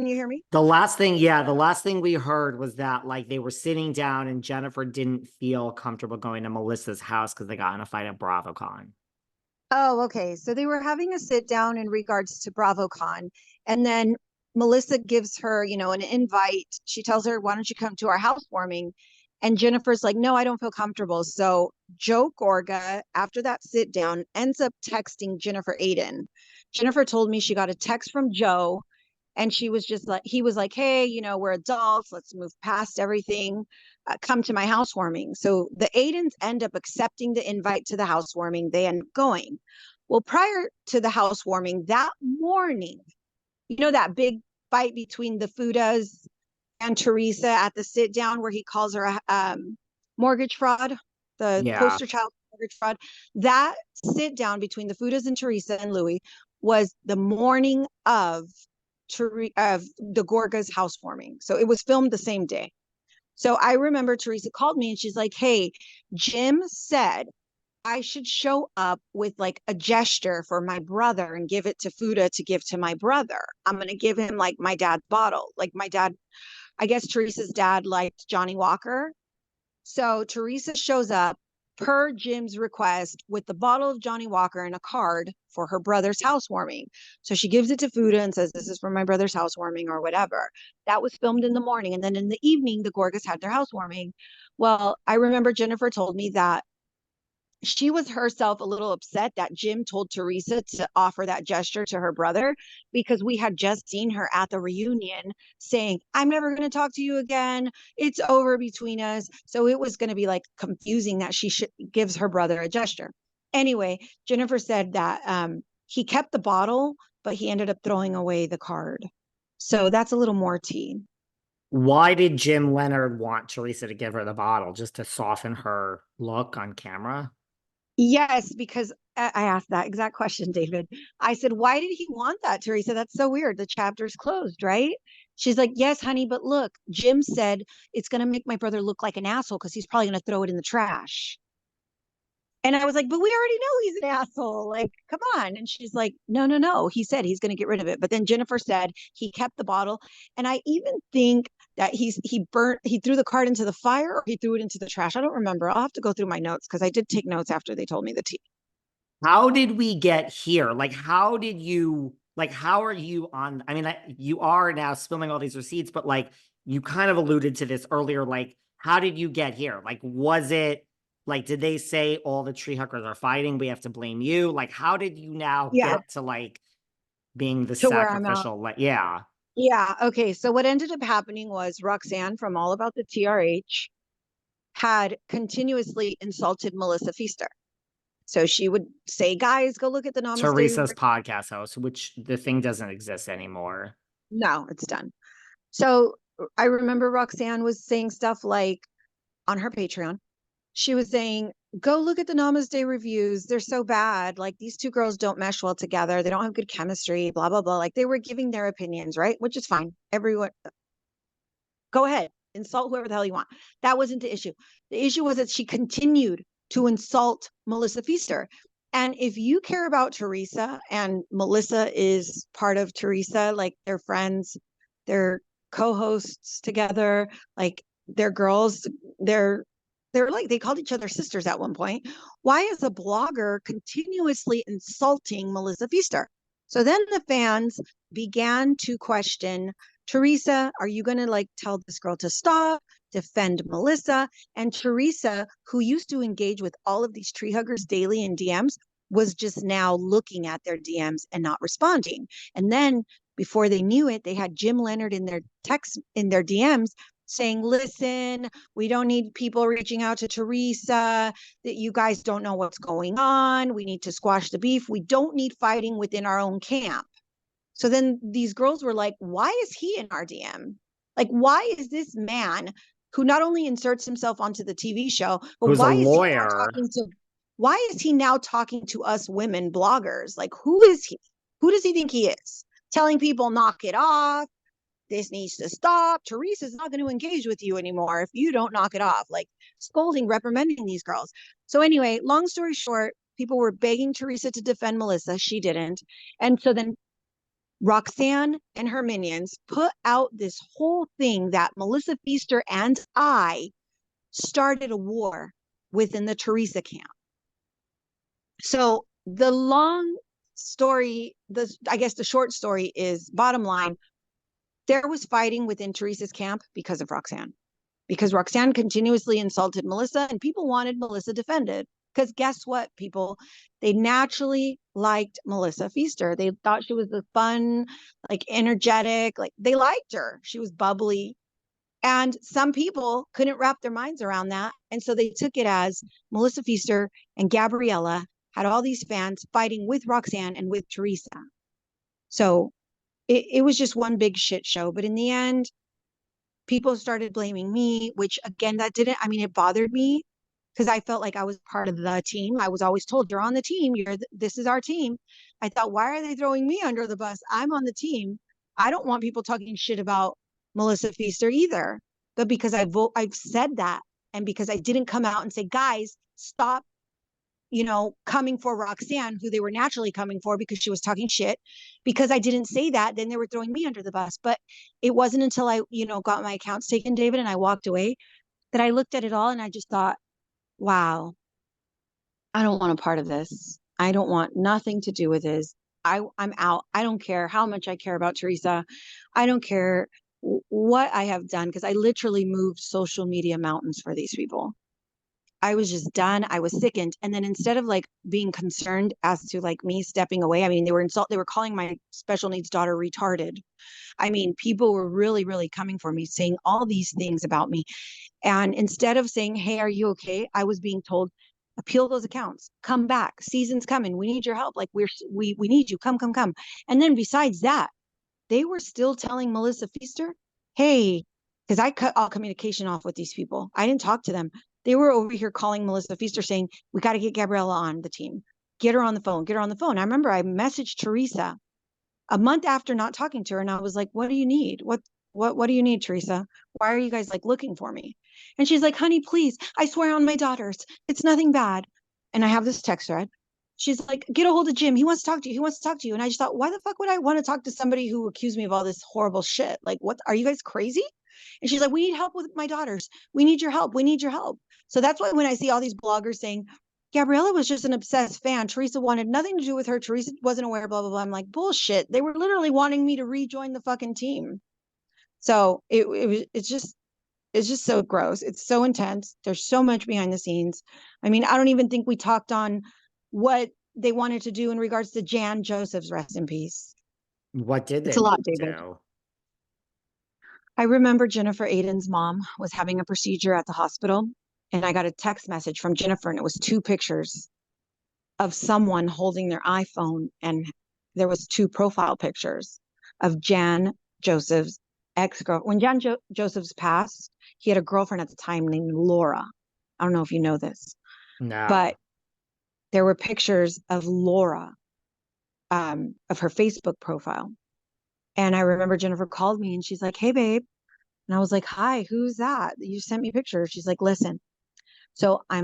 Can you hear me? The last thing we heard was that like they were sitting down and Jennifer didn't feel comfortable going to Melissa's house because they got in a fight at BravoCon. Oh, okay. So they were having a sit down in regards to BravoCon. And then Melissa gives her, an invite. She tells her, why don't you come to our housewarming? And Jennifer's like, no, I don't feel comfortable. So Joe Gorga, after that sit down, ends up texting Jennifer Aydin. Jennifer told me she got a text from Joe and she was just like, he was like, hey, we're adults, let's move past everything, come to my housewarming. So the Aidens end up accepting the invite to the housewarming. They end up going. Well, prior to the housewarming that morning, that big fight between the Fudas and Teresa at the sit down where he calls her a mortgage fraud, the Yeah. poster child mortgage fraud. That sit down between the Fudas and Teresa and Louis was the morning of the Gorga's housewarming. So it was filmed the same day. So I remember Teresa called me and she's like, hey, Jim said I should show up with like a gesture for my brother and give it to Fuda to give to my brother. I'm going to give him like my dad's bottle. Like my dad, I guess Teresa's dad liked Johnny Walker. So Teresa shows up per Jim's request with the bottle of Johnny Walker and a card for her brother's housewarming. So she gives it to Fuda and says, this is for my brother's housewarming or whatever. That was filmed in the morning. And then in the evening, the Gorgas had their housewarming. Well, I remember Jennifer told me that she was herself a little upset that Jim told Teresa to offer that gesture to her brother because we had just seen her at the reunion saying, I'm never going to talk to you again. It's over between us. So it was going to be like confusing that gives her brother a gesture. Anyway, Jennifer said that he kept the bottle, but he ended up throwing away the card. So that's a little more tea. Why did Jim Leonard want Teresa to give her the bottle? Just to soften her look on camera? Yes, because I asked that exact question, David. I said, why did he want that, Teresa? That's so weird. The chapter's closed, right? She's like, yes, honey, but look, Jim said it's going to make my brother look like an asshole because he's probably going to throw it in the trash. And I was like, but we already know he's an asshole. Like, come on. And she's like, no, no, no. He said he's going to get rid of it. But then Jennifer said he kept the bottle. And I even think that he threw the card into the fire or he threw it into the trash. I don't remember. I'll have to go through my notes because I did take notes after they told me the tea. How did we get here? How are you on? I mean, you are now spilling all these receipts, but like, you kind of alluded to this earlier. Like, how did you get here? Like, was it like, did they say all the tree huggers are fighting? We have to blame you. Like, how did you now Yeah, get to like being the to where I'm at. sacrificial? Like, yeah. Yeah. Okay. So what ended up happening was Roxanne from All About the TRH had continuously insulted Melissa Feaster. So she would say, guys, go look at the Namaste. Teresa's podcast host, which the thing doesn't exist anymore. No, it's done. So I remember Roxanne was saying stuff like on her Patreon, she was saying, go look at the Namaste reviews. They're so bad. Like these two girls don't mesh well together. They don't have good chemistry, blah, blah, blah. Like they were giving their opinions, right? Which is fine. Everyone, go ahead, insult whoever the hell you want. That wasn't the issue. The issue was that she continued to insult Melissa Feaster. And if you care about Teresa and Melissa is part of Teresa, like they're friends, they're co-hosts together, like they're girls, they're like they called each other sisters at one point. Why is a blogger continuously insulting Melissa Feaster? So then the fans began to question, Teresa, are you going to like tell this girl to stop, defend Melissa? And Teresa, who used to engage with all of these tree huggers daily in DMs, was just now looking at their DMs and not responding. And then before they knew it, they had Jim Leonard in their text in their DMs saying, listen, we don't need people reaching out to Teresa, that you guys don't know what's going on. We need to squash the beef. We don't need fighting within our own camp. So then these girls were like, why is he in our DM? Like, why is this man who not only inserts himself onto the TV show, but Who's a lawyer? why is he now talking to us women bloggers? Like, who is he? Who does he think he is? Telling people, knock it off. This needs to stop. Teresa's not going to engage with you anymore if you don't knock it off. Like scolding, reprimanding these girls. So anyway, long story short, people were begging Teresa to defend Melissa. She didn't. And so then Roxanne and her minions put out this whole thing that Melissa Feaster and I started a war within the Teresa camp. So the long story, I guess the short story is, bottom line, there was fighting within Teresa's camp because of Roxanne. Because Roxanne continuously insulted Melissa and people wanted Melissa defended. Because guess what, people? They naturally liked Melissa Feaster. They thought she was the fun, like energetic, like they liked her. She was bubbly. And some people couldn't wrap their minds around that. And so they took it as Melissa Feaster and Gabriella had all these fans fighting with Roxanne and with Teresa. So it was just one big shit show. But in the end, people started blaming me, which again, that didn't, I mean, it bothered me because I felt like I was part of the team. I was always told, you're on the team. This is our team. I thought, why are they throwing me under the bus? I'm on the team. I don't want people talking shit about Melissa Feaster either. But because I've said that, and because I didn't come out and say, guys, stop, coming for Roxanne, who they were naturally coming for because she was talking shit. Because I didn't say that, then they were throwing me under the bus. But it wasn't until I, got my accounts taken, David, and I walked away that I looked at it all and I just thought, wow, I don't want a part of this. I don't want nothing to do with this. I'm out. I don't care how much I care about Teresa. I don't care what I have done because I literally moved social media mountains for these people. I was just done. I was sickened. And then instead of like being concerned as to like me stepping away, I mean, they were calling my special needs daughter retarded. I mean, people were really, really coming for me, saying all these things about me. And instead of saying, hey, are you okay? I was being told, appeal those accounts, come back. Season's coming. We need your help. Like we need you. Come. And then besides that, they were still telling Melissa Feaster, hey, because I cut all communication off with these people. I didn't talk to them. They were over here calling Melissa Feaster saying, we got to get Gabriella on the team. Get her on the phone. I remember I messaged Teresa a month after not talking to her. And I was like, what do you need? What do you need, Teresa? Why are you guys like looking for me? And she's like, honey, please, I swear on my daughters, it's nothing bad. And I have this text thread. She's like, get a hold of Jim. He wants to talk to you. He wants to talk to you. And I just thought, why the fuck would I want to talk to somebody who accused me of all this horrible shit? Like, what, are you guys crazy? And she's like, we need help with my daughters. We need your help. We need your help. So that's why when I see all these bloggers saying, Gabriella was just an obsessed fan, Teresa wanted nothing to do with her, Teresa wasn't aware, blah, blah, blah. I'm like, bullshit. They were literally wanting me to rejoin the fucking team. So it's just so gross. It's so intense. There's so much behind the scenes. I mean, I don't even think we talked on what they wanted to do in regards to Jan Joseph's rest in peace. What did It's they a lot, want to David. do? I remember Jennifer Aydin's mom was having a procedure at the hospital, and I got a text message from Jennifer, and it was two pictures of someone holding their iPhone, and there was two profile pictures of Jan Joseph's ex-girl. When Joseph's passed, he had a girlfriend at the time named Laura. I don't know if you know this, No. but there were pictures of Laura, of her Facebook profile. And I remember Jennifer called me and she's like, hey, babe. And I was like, hi, who's that? You sent me pictures. She's like, listen, so I'm